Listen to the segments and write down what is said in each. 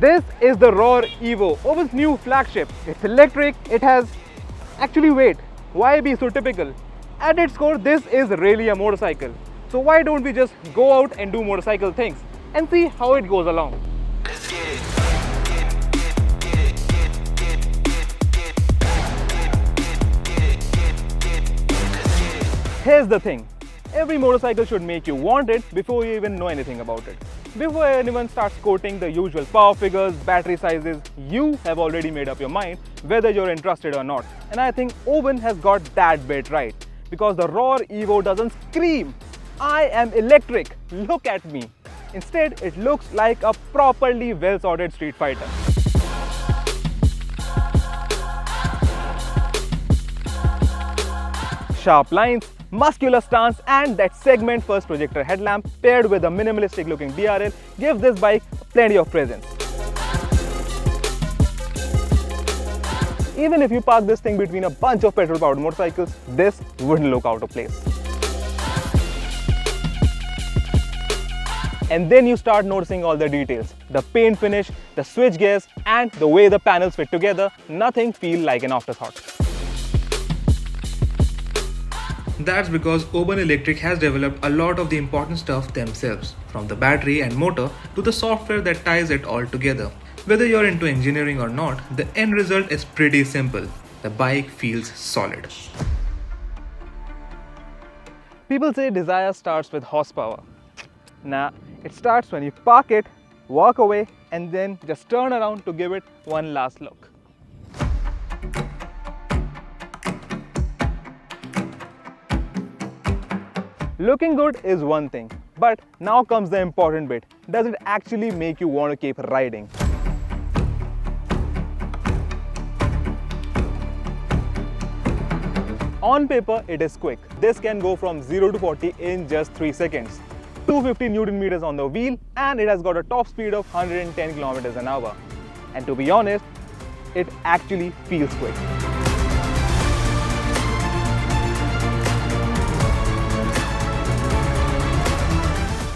This is the Rorr Evo, Oben's new flagship. It's electric, it has actually weight. Why be so typical? At its core, this is really a motorcycle. So why don't we just go out and do motorcycle things and see how it goes along? Let's get it. Here's the thing. Every motorcycle should make you want it before you even know anything about it. Before anyone starts quoting the usual power figures, battery sizes, you have already made up your mind whether you're interested or not. And I think Oben has got that bit right. Because the Rorr Evo doesn't scream, "I am electric, look at me." Instead, it looks like a properly well-sorted street fighter. Sharp lines, muscular stance and that segment first projector headlamp paired with a minimalistic looking DRL gives this bike plenty of presence. Even if you park this thing between a bunch of petrol powered motorcycles, this wouldn't look out of place. And then you start noticing all the details. The paint finish, the switch gears and the way the panels fit together, nothing feels like an afterthought. That's because Oben Electric has developed a lot of the important stuff themselves, from the battery and motor to the software that ties it all together. Whether you're into engineering or not, the end result is pretty simple. The bike feels solid. People say desire starts with horsepower. Nah, it starts when you park it, walk away and then just turn around to give it one last look. Looking good is one thing, but now comes the important bit. Does it actually make you want to keep riding? On paper, it is quick. This can go from 0 to 40 in just 3 seconds. 250 Newton meters on the wheel and it has got a top speed of 110 kilometers an hour. And to be honest, it actually feels quick.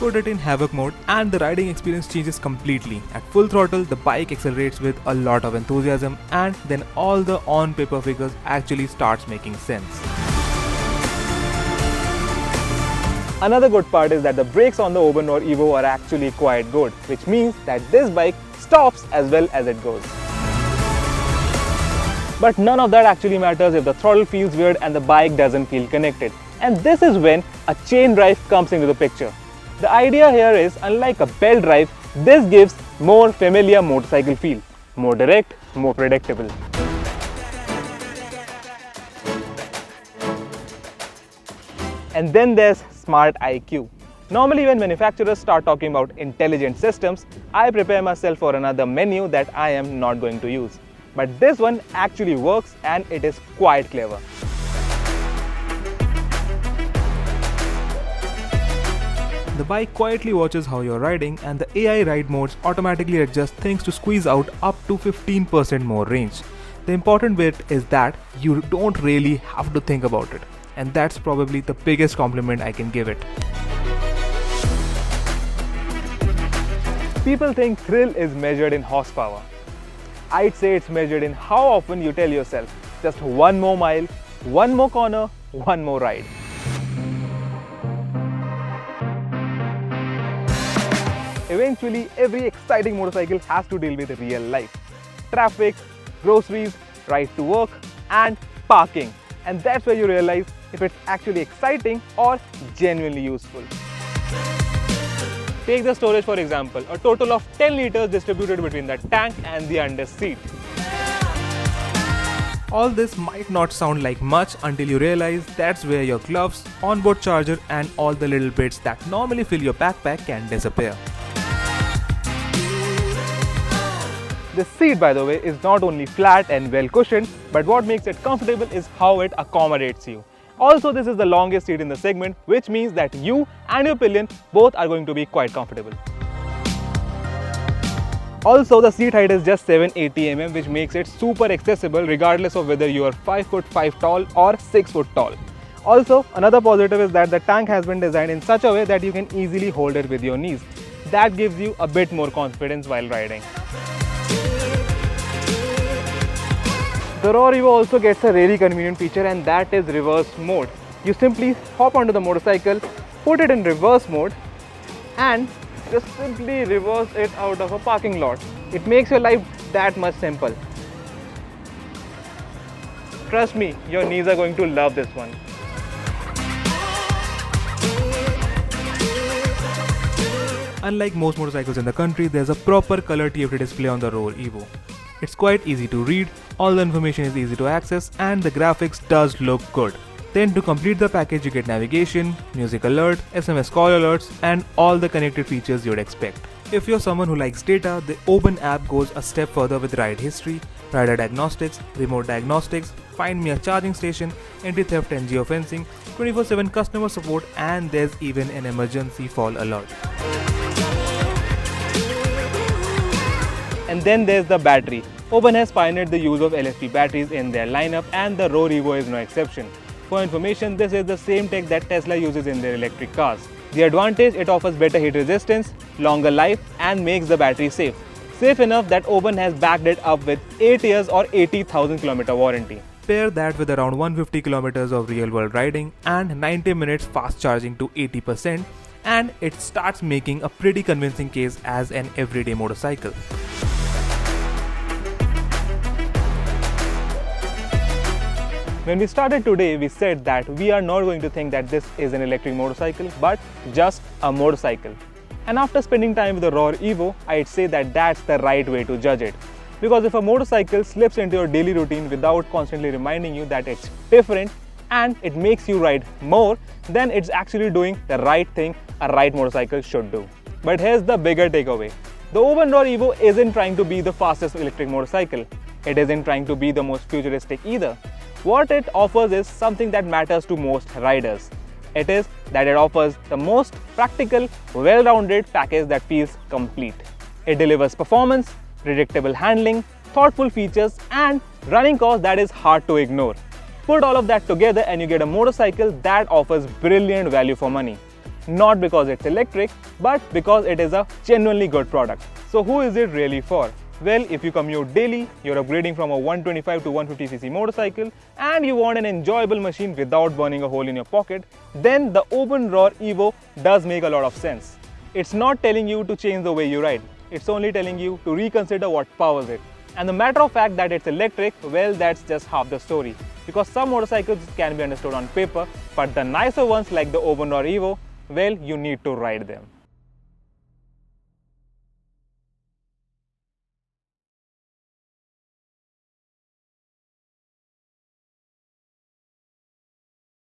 Put it in havoc mode and the riding experience changes completely. At full throttle, the bike accelerates with a lot of enthusiasm and then all the on-paper figures actually starts making sense. Another good part is that the brakes on the Oben Rorr Evo are actually quite good, which means that this bike stops as well as it goes. But none of that actually matters if the throttle feels weird and the bike doesn't feel connected. And this is when a chain drive comes into the picture. The idea here is, unlike a belt drive, this gives more familiar motorcycle feel. More direct, more predictable. And then there's Smart IQ. Normally when manufacturers start talking about intelligent systems, I prepare myself for another menu that I am not going to use. But this one actually works and it is quite clever. The bike quietly watches how you're riding and the AI ride modes automatically adjust things to squeeze out up to 15% more range. The important bit is that you don't really have to think about it. And that's probably the biggest compliment I can give it. People think thrill is measured in horsepower. I'd say it's measured in how often you tell yourself, just one more mile, one more corner, one more ride. Eventually, every exciting motorcycle has to deal with real life. Traffic, groceries, ride to work, and parking. And that's where you realize if it's actually exciting or genuinely useful. Take the storage for example, a total of 10 liters distributed between the tank and the under seat. All this might not sound like much until you realize that's where your gloves, onboard charger and all the little bits that normally fill your backpack can disappear. The seat, by the way, is not only flat and well cushioned, but what makes it comfortable is how it accommodates you. Also, this is the longest seat in the segment, which means that you and your pillion both are going to be quite comfortable. Also, the seat height is just 780 mm, which makes it super accessible regardless of whether you are 5'5" tall or 6 foot tall. Also, another positive is that the tank has been designed in such a way that you can easily hold it with your knees. That gives you a bit more confidence while riding. The Rorr Evo also gets a really convenient feature, and that is reverse mode. You simply hop onto the motorcycle, put it in reverse mode and just simply reverse it out of a parking lot. It makes your life that much simple. Trust me, your knees are going to love this one. Unlike most motorcycles in the country, there's a proper color TFT display on the Rorr Evo. It's quite easy to read, all the information is easy to access, and the graphics does look good. Then to complete the package you get navigation, music alert, SMS call alerts, and all the connected features you'd expect. If you're someone who likes data, the Oben app goes a step further with ride history, rider diagnostics, remote diagnostics, find me a charging station, anti-theft and geofencing, 24/7 customer support, and there's even an emergency fall alert. And then there's the battery. Oben has pioneered the use of LFP batteries in their lineup, and the Rorr Evo is no exception. For information, this is the same tech that Tesla uses in their electric cars. The advantage, it offers better heat resistance, longer life, and makes the battery safe. Safe enough that Oben has backed it up with 8 years or 80,000 km warranty. Pair that with around 150 kilometers of real world riding and 90 minutes fast charging to 80%, and it starts making a pretty convincing case as an everyday motorcycle. When we started today, we said that we are not going to think that this is an electric motorcycle, but just a motorcycle. And after spending time with the Rorr Evo, I'd say that that's the right way to judge it. Because if a motorcycle slips into your daily routine without constantly reminding you that it's different and it makes you ride more, then it's actually doing the right thing a right motorcycle should do. But here's the bigger takeaway. The Oben Rorr Evo isn't trying to be the fastest electric motorcycle. It isn't trying to be the most futuristic either. What it offers is something that matters to most riders. It is that it offers the most practical, well-rounded package that feels complete. It delivers performance, predictable handling, thoughtful features, and running costs that is hard to ignore. Put all of that together and you get a motorcycle that offers brilliant value for money. Not because it's electric, but because it is a genuinely good product. So who is it really for? Well, if you commute daily, you're upgrading from a 125 to 150cc motorcycle, and you want an enjoyable machine without burning a hole in your pocket, then the Oben Rorr Evo does make a lot of sense. It's not telling you to change the way you ride. It's only telling you to reconsider what powers it. And the matter of fact that it's electric, well, that's just half the story. Because some motorcycles can be understood on paper, but the nicer ones like the Oben Rorr Evo, well, you need to ride them.